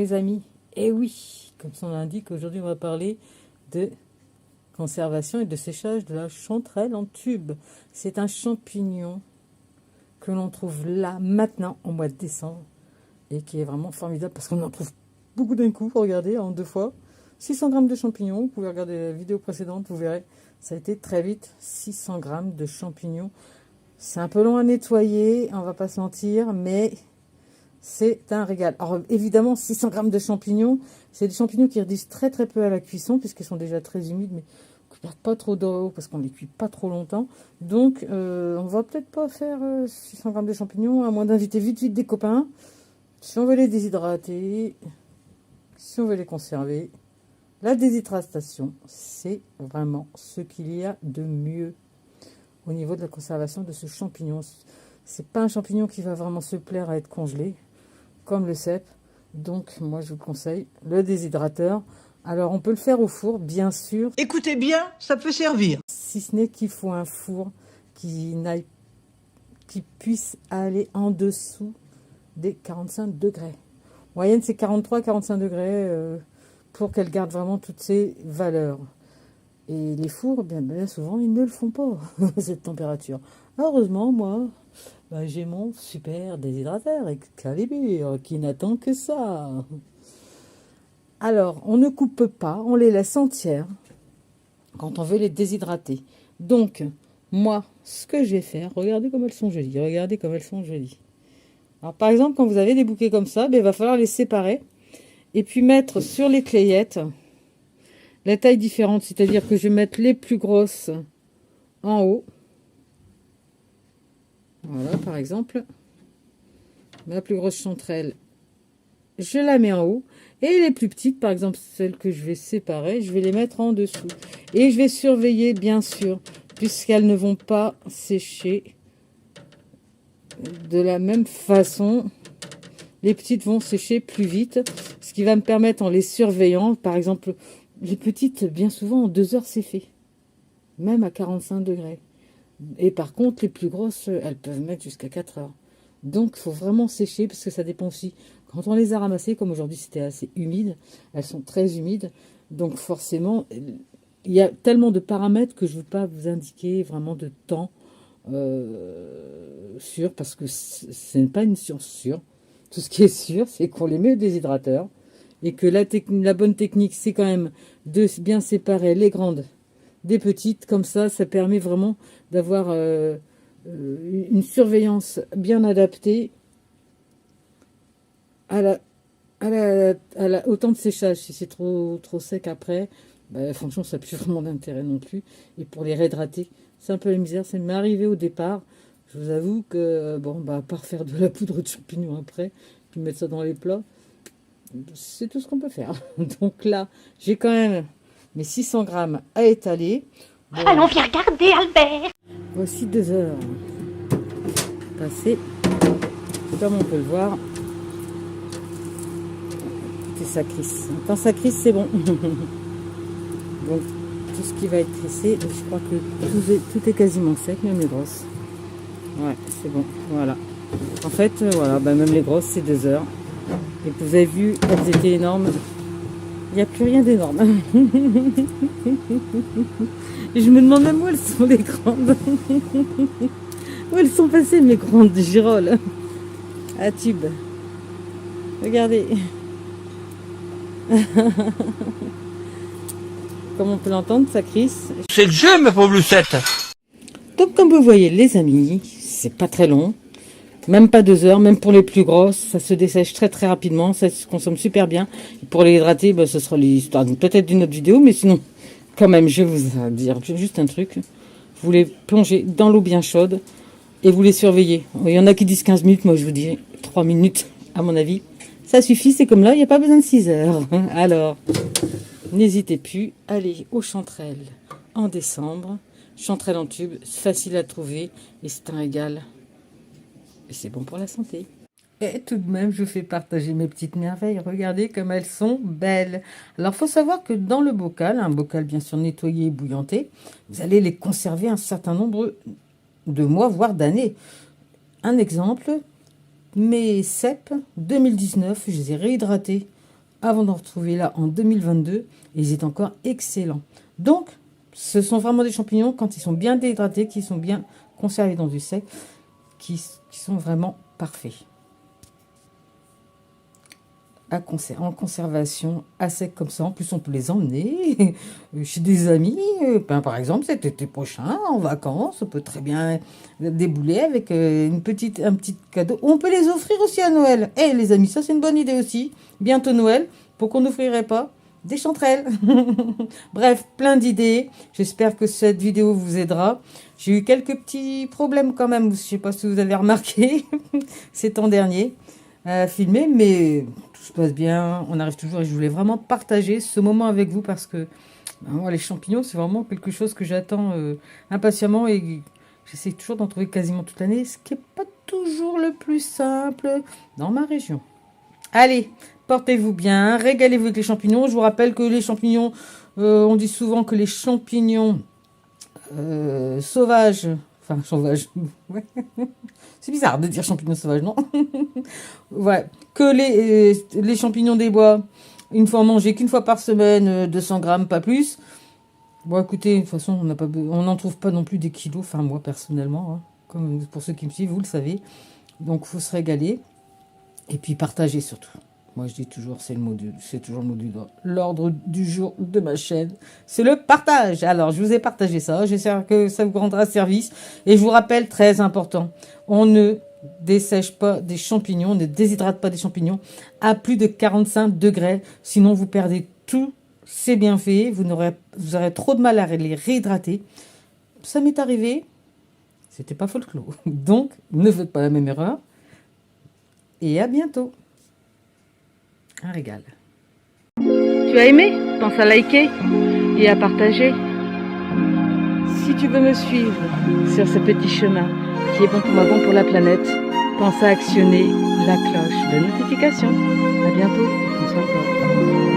les amis. Et oui, comme son l'indique, aujourd'hui on va parler de conservation et de séchage de la chanterelle en tube. C'est un champignon que l'on trouve là, maintenant, au mois de décembre, et qui est vraiment formidable parce qu'on en trouve beaucoup d'un coup. Regardez, en 2 fois. 600 grammes de champignons. Vous pouvez regarder la vidéo précédente, vous verrez. Ça a été très vite. 600 grammes de champignons. C'est un peu long à nettoyer, on va pas se mentir, mais c'est un régal. Alors évidemment, 600 grammes de champignons, c'est des champignons qui réduisent très très peu à la cuisson, puisqu'ils sont déjà très humides, mais on ne perd pas trop d'eau parce qu'on ne les cuit pas trop longtemps. Donc on va peut-être pas faire 600 grammes de champignons, à moins d'inviter vite des copains. Si on veut les déshydrater, si on veut les conserver, la déshydratation, c'est vraiment ce qu'il y a de mieux au niveau de la conservation de ce champignon. C'est pas un champignon qui va vraiment se plaire à être congelé, comme le cèpe. Donc, moi, je vous conseille le déshydrateur. Alors, on peut le faire au four, bien sûr. Écoutez bien, ça peut servir. Si ce n'est qu'il faut un four qui puisse aller en dessous des 45 degrés. En moyenne, c'est 43-45 degrés pour qu'elle garde vraiment toutes ses valeurs. Et les fours, bien souvent, ils ne le font pas, cette température. Heureusement, moi, j'ai mon super déshydrateur Excalibur qui n'attend que ça. Alors, on ne coupe pas, on les laisse entières quand on veut les déshydrater. Donc, moi, ce que je vais faire, regardez comme elles sont jolies, regardez comme elles sont jolies. Alors, par exemple, quand vous avez des bouquets comme ça, il va falloir les séparer et puis mettre sur les clayettes la taille différente, c'est-à-dire que je vais mettre les plus grosses en haut. Voilà, par exemple, la plus grosse chanterelle, je la mets en haut. Et les plus petites, par exemple, celles que je vais séparer, je vais les mettre en dessous. Et je vais surveiller, bien sûr, puisqu'elles ne vont pas sécher de la même façon. Les petites vont sécher plus vite, ce qui va me permettre, en les surveillant, par exemple, les petites, bien souvent, en 2 heures, c'est fait. Même à 45 degrés. Et par contre, les plus grosses, elles peuvent mettre jusqu'à 4 heures. Donc, il faut vraiment sécher, parce que ça dépend aussi. Quand on les a ramassées, comme aujourd'hui, c'était assez humide, elles sont très humides. Donc, forcément, il y a tellement de paramètres que je ne veux pas vous indiquer vraiment de temps sûr, parce que ce n'est pas une science sûre. Tout ce qui est sûr, c'est qu'on les met au déshydrateur. Et que la bonne technique, c'est quand même de bien séparer les grandes des petites. Comme ça permet vraiment d'avoir une surveillance bien adaptée au temps de séchage. Si c'est trop à après, franchement, ça n'a plus vraiment d'intérêt non plus. Et pour les réhydrater, c'est un peu la misère. Ça m'est arrivé au départ. Je vous avoue que, à part faire de la poudre de champignons après, puis mettre ça dans les plats, c'est tout ce qu'on peut faire. Donc là, j'ai quand même mes 600 grammes à étaler. Bon. Allons, viens regarder, Albert. Voici 2 heures passées. Comme on peut le voir, tout est ça crisse. Quand ça crisse, c'est bon. Donc, tout ce qui va être crissé, je crois que tout est quasiment sec, même les grosses. Ouais, c'est bon, voilà. En fait, voilà, même les grosses, c'est 2 heures. Et vous avez vu, elles étaient énormes. Il n'y a plus rien d'énorme. Et je me demande même où elles sont, les grandes. Où elles sont passées, mes grandes girolles à tube. Regardez. Comme on peut l'entendre, ça crisse. C'est le jeu, ma pauvre Lucette. Donc, comme vous voyez, les amis, c'est pas très long. Même pas 2 heures, même pour les plus grosses, ça se dessèche très très rapidement, ça se consomme super bien. Pour les hydrater, ce sera l'histoire peut-être d'une autre vidéo, mais sinon, quand même, je vais vous dire juste un truc. Vous les plongez dans l'eau bien chaude et vous les surveillez. Il y en a qui disent 15 minutes, moi je vous dis 3 minutes, à mon avis. Ça suffit, c'est comme là, il n'y a pas besoin de 6 heures. Alors, n'hésitez plus, allez aux chanterelles en décembre. Chanterelles en tube, c'est facile à trouver et c'est un régal. Et c'est bon pour la santé. Et tout de même, je vous fais partager mes petites merveilles. Regardez comme elles sont belles. Alors, il faut savoir que dans le bocal, un bocal bien sûr nettoyé et bouillanté, vous allez les conserver un certain nombre de mois, voire d'années. Un exemple, mes cèpes 2019, je les ai réhydratés avant d'en retrouver là en 2022. Et ils étaient encore excellents. Donc, ce sont vraiment des champignons, quand ils sont bien déshydratés, qui sont bien conservés dans du sec, qui sont vraiment parfaits. En conservation, à sec comme ça. En plus, on peut les emmener chez des amis. Par exemple, cet été prochain, en vacances, on peut très bien débouler avec un petit cadeau. On peut les offrir aussi à Noël. Eh les amis, ça c'est une bonne idée aussi. Bientôt Noël, pourquoi on n'offrirait pas des chanterelles? Bref, plein d'idées. J'espère que cette vidéo vous aidera. J'ai eu quelques petits problèmes quand même. Je ne sais pas si vous avez remarqué ces temps derniers à filmer, mais tout se passe bien. On arrive toujours et je voulais vraiment partager ce moment avec vous parce que moi, les champignons, c'est vraiment quelque chose que j'attends impatiemment et j'essaie toujours d'en trouver quasiment toute l'année, ce qui n'est pas toujours le plus simple dans ma région. Allez, portez-vous bien, régalez-vous avec les champignons. Je vous rappelle que les champignons, on dit souvent que les champignons sauvages, ouais. C'est bizarre de dire champignons sauvages, non? Ouais, que les champignons des bois, il ne faut en manger qu'une fois par semaine, 200 grammes, pas plus. Bon, écoutez, de toute façon, on n'en trouve pas non plus des kilos, enfin moi personnellement, hein, comme pour ceux qui me suivent, vous le savez. Donc, il faut se régaler. Et puis partager surtout. Moi je dis toujours, c'est toujours le mot du l'ordre du jour de ma chaîne, c'est le partage. Alors je vous ai partagé ça, j'espère que ça vous rendra service. Et je vous rappelle, très important, on ne dessèche pas des champignons, on ne déshydrate pas des champignons à plus de 45 degrés, sinon vous perdez tous ces bienfaits, vous aurez trop de mal à les réhydrater. Ça m'est arrivé, c'était pas folklore. Donc ne faites pas la même erreur. Et à bientôt. Un régal. Tu as aimé? Pense à liker et à partager. Si tu veux me suivre sur ce petit chemin qui est bon pour moi, bon pour la planète, pense à actionner la cloche de notification. À bientôt. Bonsoir.